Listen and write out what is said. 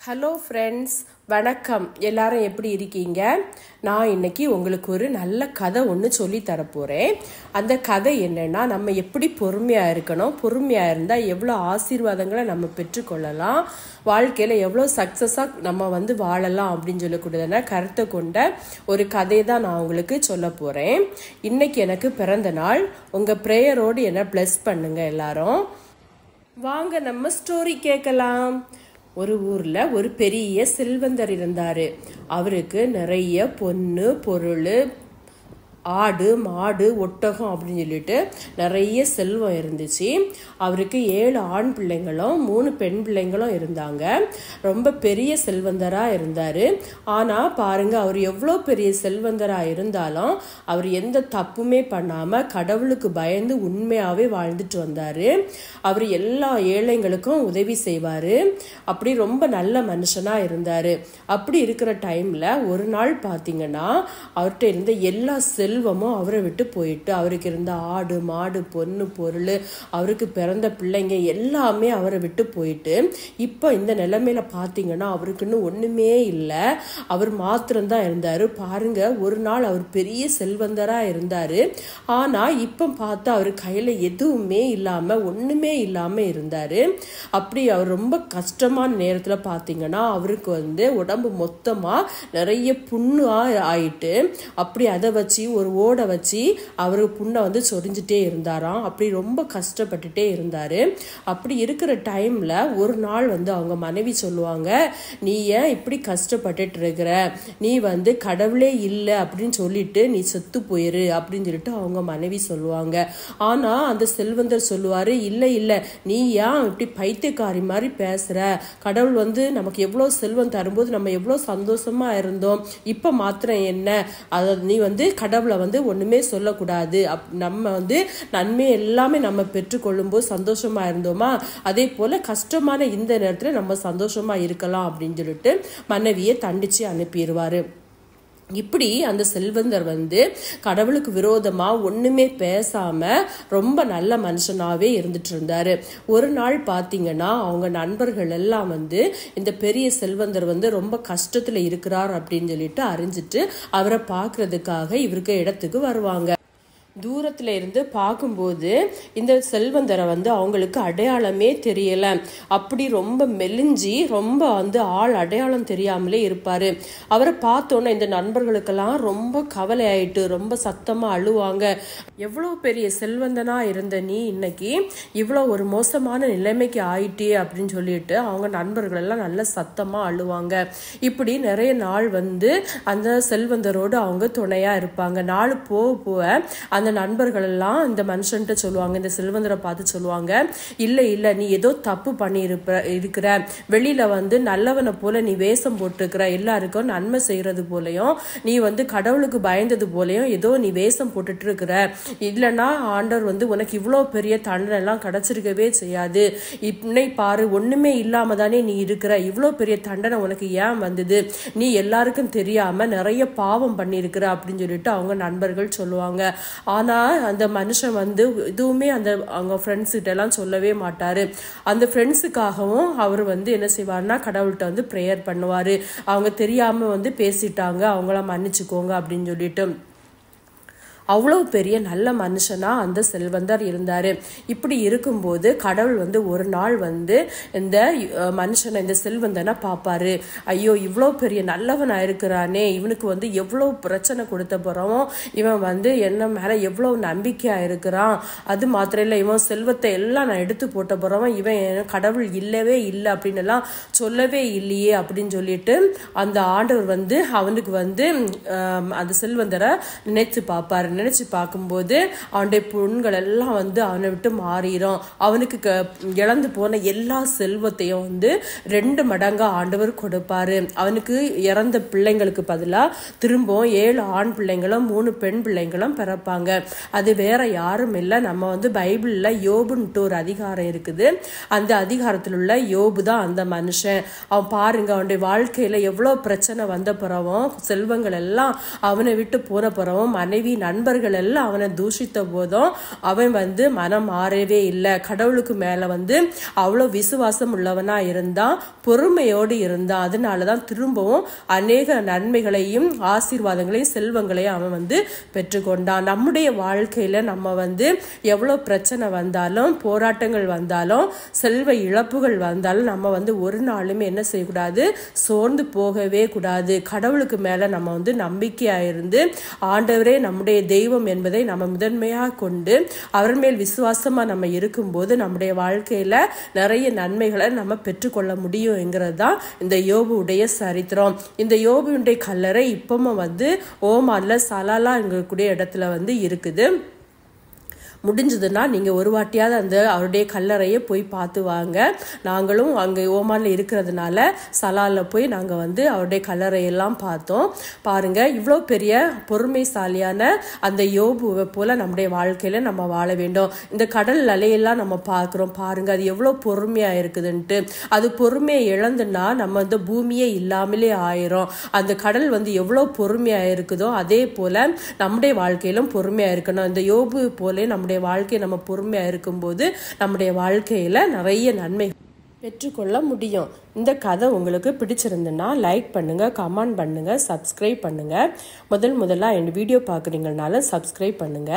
Hello friends, வணக்கம். எல்லாரும் எப்படி இருக்கீங்க? நான் இன்னைக்கு உங்களுக்கு ஒரு நல்ல கதை ஒன்று சொல்லி தரப்போகிறேன். அந்த கதை என்னன்னா, நம்ம எப்படி பொறுமையாக இருக்கணும், பொறுமையாக இருந்தால் எவ்வளோ ஆசீர்வாதங்களை நம்ம பெற்றுக்கொள்ளலாம், வாழ்க்கையில் எவ்வளோ சக்ஸஸாக நம்ம வாழலாம் அப்படின்னு சொல்லக்கூடியதான கருத்தை கொண்ட ஒரு கதை தான் நான் உங்களுக்கு சொல்ல போகிறேன். இன்னைக்கு எனக்கு பிறந்த நாள். உங்கள் ப்ரேயரோடு என்னை ப்ளஸ் பண்ணுங்க எல்லாரும். வாங்க நம்ம ஸ்டோரி கேட்கலாம். ஒரு ஊர்ல ஒரு பெரிய செல்வந்தர் இருந்தாரு. அவருக்கு நிறைய பொண்ணு பொருள், ஆடு மாடு ஒட்டகம் அப்படின்னு சொல்லிட்டு நிறைய செல்வம் இருந்துச்சு. அவருக்கு 7 ஆண் பிள்ளைங்களும் 3 பெண் பிள்ளைங்களும் இருந்தாங்க. ரொம்ப பெரிய செல்வந்தராக இருந்தார். ஆனால் பாருங்க, அவர் எவ்வளோ பெரிய செல்வந்தராக இருந்தாலும் அவர் எந்த தப்புமே பண்ணாமல் கடவுளுக்கு பயந்து உண்மையாகவே வாழ்ந்துட்டு வந்தார். அவர் எல்லா ஏழைங்களுக்கும் உதவி செய்வார். அப்படி ரொம்ப நல்ல மனுஷனாக இருந்தார். அப்படி இருக்கிற டைமில் ஒரு நாள் பார்த்தீங்கன்னா, அவர்கிட்ட இருந்த எல்லா செல்வமும் அவரை விட்டு போயிட்டு, அவருக்கு இருந்த ஆடு மாடு பொண்ணு பொருள், அவருக்கு பிறந்த பிள்ளைங்க எல்லாமே அவரை விட்டு போயிட்டு, இப்போ இந்த நிலைமையில பார்த்தீங்கன்னா அவருக்குன்னு ஒன்றுமே இல்லை. அவர் மாத்திரம்தான் இருந்தார். பாருங்க, ஒரு நாள் அவர் பெரிய செல்வந்தராக இருந்தார். ஆனால் இப்போ பார்த்தா அவர் கையில் எதுவுமே இல்லாமல் ஒன்றுமே இல்லாமல் இருந்தார். அப்படி அவர் ரொம்ப கஷ்டமான நேரத்தில் பார்த்தீங்கன்னா அவருக்கு உடம்பு மொத்தமாக நிறைய புண்ணு ஆயிட்டு, அப்படி அதை வச்சு ஒரு ஓடை வச்சு அவரு புண்ணை சொரிஞ்சிட்டே இருந்தாராம். அப்படி ரொம்ப கஷ்டப்பட்டுட்டே இருந்தாரு. அப்படி இருக்கிற டைம்ல ஒரு நாள் அவங்க மனைவி சொல்லுவாங்க, நீ ஏன் இப்படி கஷ்டப்பட்டுட்டு இருக்கிற, நீ கடவுளே இல்லை அப்படின்னு சொல்லிட்டு நீ செத்து போயிரு அப்படின்னு சொல்லிட்டு அவங்க மனைவி சொல்லுவாங்க. ஆனா அந்த செல்வந்தர் சொல்லுவாரு, இல்லை இல்லை, நீ ஏன் இப்படி பைத்தியக்காரி மாதிரி பேசுற, கடவுள் நமக்கு எவ்வளவு செல்வம் தரும்போது நம்ம எவ்வளவு சந்தோஷமா இருந்தோம், இப்ப மாத்திரம் என்ன, அத நீ கடவுளை ஒண்ணுமே சொல்லக்கூடாது, நம்ம நன்மை எல்லாமே நம்ம பெற்றுக்கொள்ளும் போது சந்தோஷமா இருந்தோமா, அதே போல கஷ்டமான இந்த நேரத்துல நம்ம சந்தோஷமா இருக்கலாம் அப்படின்னு சொல்லிட்டு மனைவியை தண்டிச்சு அனுப்பிடுவாரு. இப்படி அந்த செல்வந்தர் கடவுளுக்கு விரோதமா ஒண்ணுமே பேசாம ரொம்ப நல்ல மனுஷனாவே இருந்துட்டு இருந்தாரு. ஒரு நாள் பாத்தீங்கன்னா அவங்க நண்பர்கள் எல்லாம் இந்த பெரிய செல்வந்தர் ரொம்ப கஷ்டத்துல இருக்கிறார் அப்படின்னு சொல்லிட்டு அறிஞ்சிட்டு அவரை பாக்குறதுக்காக இவருக்கு இடத்துக்கு வருவாங்க. தூரத்துல இருந்து பார்க்கும்போது இந்த செல்வந்தரை அவங்களுக்கு அடையாளமே தெரியல. அப்படி ரொம்ப மெலிஞ்சி ரொம்ப ஆள் அடையாளம் தெரியாமலே இருப்பாரு. அவரை பார்த்தோன்னே இந்த நண்பர்களுக்கெல்லாம் ரொம்ப கவலை ஆயிட்டு ரொம்ப சத்தமா அழுவாங்க. எவ்வளோ பெரிய செல்வந்தனா இருந்த நீ இன்னைக்கு இவ்வளோ ஒரு மோசமான நிலைமைக்கு ஆயிட்டே அப்படின்னு சொல்லிட்டு அவங்க நண்பர்கள் எல்லாம் நல்ல சத்தமா அழுவாங்க. இப்படி நிறைய நாள் அந்த செல்வந்தரோடு அவங்க துணையா இருப்பாங்க. நாள் போக போக அந்த நண்பர்கள் எல்லாம் இந்த மனுஷன்ட்ட சொல்லுவாங்க, இந்த செல்வந்தரை பார்த்து சொல்லுவாங்க, இல்ல இல்ல, நீ ஏதோ தப்பு பண்ணி இருக்கிற, வெளியில நல்லவனை போல நீ வேஷம் போட்டுருக்கிற, எல்லாருக்கும் நன்மை செய்யறது போலயும் நீ கடவுளுக்கு பயந்தது போலயும் ஏதோ நீ வேஷம் போட்டுட்டு இருக்கிற, இல்லைன்னா ஆண்டவர் உனக்கு இவ்வளோ பெரிய தண்டனை எல்லாம் கிடைச்சிருக்கவே செய்யாது, இப்படி பாரு ஒண்ணுமே இல்லாம தானே நீ இருக்கிற, இவ்வளோ பெரிய தண்டனை உனக்கு ஏன் வந்தது, நீ எல்லாருக்கும் தெரியாம நிறைய பாவம் பண்ணியிருக்கிற அப்படின்னு சொல்லிட்டு அவங்க நண்பர்கள் சொல்லுவாங்க. ஆனா அந்த மனுஷன் எதுவுமே அவங்க ஃப்ரெண்ட்ஸ் கிட்ட எல்லாம் சொல்லவே மாட்டாரு. அந்த ஃப்ரெண்ட்ஸுக்காகவும் அவர் என்ன செய்வாருன்னா கடவுள்கிட்ட ப்ரேயர் பண்ணுவாரு. அவங்க தெரியாம பேசிட்டாங்க, அவங்கள மன்னிச்சுக்கோங்க அப்படின்னு சொல்லிட்டு. அவ்வளவு பெரிய நல்ல மனுஷனா அந்த செல்வந்தர் இருந்தாரு. இப்படி இருக்கும்போது கடவுள் ஒரு நாள் இந்த மனுஷனை, இந்த செல்வந்தனை பார்ப்பாரு. ஐயோ, இவ்வளோ பெரிய நல்லவனா இருக்கிறானே, இவனுக்கு எவ்வளோ பிரச்சனை கொடுத்த போறோம், இவன் என்ன மேல எவ்வளவு நம்பிக்கையா இருக்கிறான், அது மாத்திரம் இல்லை, இவன் செல்வத்தை எல்லாம் நான் எடுத்து போட்ட போறவன், இவன் கடவுள் இல்லவே இல்லை அப்படின்னு எல்லாம் சொல்லவே இல்லையே அப்படின்னு சொல்லிட்டு அந்த ஆண்டவர் அவனுக்கு அந்த செல்வந்தரை நினைச்சு பார்ப்பாரு. நினைச்சு பார்க்கும்போது அவனுடைய புண்கள் எல்லாம் அவனை விட்டு மாறிடும். அவனுக்கு இழந்து போன எல்லா செல்வத்தையும் 2 மடங்கா ஆண்டவர் கொடுப்பாரு. அவனுக்கு இறந்த பிள்ளைங்களுக்கு பதிலா திரும்பவும் 7 ஆண் பிள்ளைங்களும் 3 பெண் பிள்ளைங்களும் பிறப்பாங்க. அது வேற யாரும் இல்லை, நம்ம பைபிள்ல யோபுன்ட்டு ஒரு அதிகாரம் இருக்குது. அந்த அதிகாரத்தில் உள்ள யோபு தான் அந்த மனுஷன். அவன் பாருங்க, அவனுடைய வாழ்க்கையில எவ்வளவு பிரச்சனை வந்த பிறவும், செல்வங்கள் எல்லாம் அவனை விட்டு போன பிறவும், மனைவி நண்பர்கள் நண்பர்கள் எல்லாம் அவனை தூஷித்த போதும் அவன் வந்து மனம் மாறவே இல்லை. கடவுளுக்கு மேல வந்து அவ்வளோ விசுவாசம் உள்ளவனா இருந்தான், பொறுமையோடு இருந்தான். அதனாலதான் திரும்பவும் அநேக நன்மைகளையும் ஆசீர்வாதங்களையும் செல்வங்களையும் அவன் வந்து பெற்றுக்கொண்டான். நம்முடைய வாழ்க்கையில நம்ம வந்து எவ்வளவு பிரச்சனை வந்தாலும், போராட்டங்கள் வந்தாலும், செல்வ இழப்புகள் வந்தாலும் நம்ம வந்து ஒரு நாளுமே என்ன செய்யக்கூடாது, சோர்ந்து போகவே கூடாது. கடவுளுக்கு மேல நம்ம வந்து நம்பிக்கையா இருந்து ஆண்டவரே நம்முடைய தெய்வம் என்பதை நம்ம முதன்மையாக கொண்டு அவர் மேல் விசுவாசமா நம்ம இருக்கும்போது நம்முடைய வாழ்க்கையில நிறைய நன்மைகளை நம்ம பெற்றுக்கொள்ள முடியும் என்கிறது தான் இந்த யோபுடைய சரித்திரம். இந்த யோபுடைய கல்லறை இப்பவும் வந்து ஓமான்ல சலாலா எங்கக்கூடிய இடத்துல வந்து இருக்குது. முடிஞ்சதுன்னா நீங்கள் ஒரு வாட்டியாவது அந்த அவருடைய கல்லறையை போய் பார்த்து வாங்க. நாங்களும் அங்கே ஓமானில் இருக்கிறதுனால சலாலில் போய் நாங்கள் வந்து அவருடைய கல்லறையெல்லாம் பார்த்தோம். பாருங்க, இவ்வளோ பெரிய பொறுமைசாலியான அந்த யோபுவை போல நம்முடைய வாழ்க்கையில நம்ம வாழ வேண்டும். இந்த கடல் அலையெல்லாம் நம்ம பார்க்குறோம் பாருங்க, அது எவ்வளோ பொறுமையாக இருக்குதுன்ட்டு. அது பொறுமையை இழந்துன்னா நம்ம இந்த பூமியே இல்லாமலே ஆயிரும். அந்த கடல் வந்து எவ்வளோ பொறுமையாக இருக்குதோ அதே போல நம்முடைய வாழ்க்கையிலும் பொறுமையாக இருக்கணும். இந்த யோபு போல நம்முடைய வாழ்க்கை நம்ம பொறுமையா இருக்கும்போது நம்முடைய வாழ்க்கையில நிறைய நன்மை பெற்றுக்கொள்ள முடியும். இந்த கதை உங்களுக்கு பிடிச்சிருந்துன்னா லைக் பண்ணுங்க, கமெண்ட் பண்ணுங்க, சப்ஸ்கிரைப் பண்ணுங்க. முதல்ல என் வீடியோ பார்க்குறீங்கனால சப்ஸ்கிரைப் பண்ணுங்க.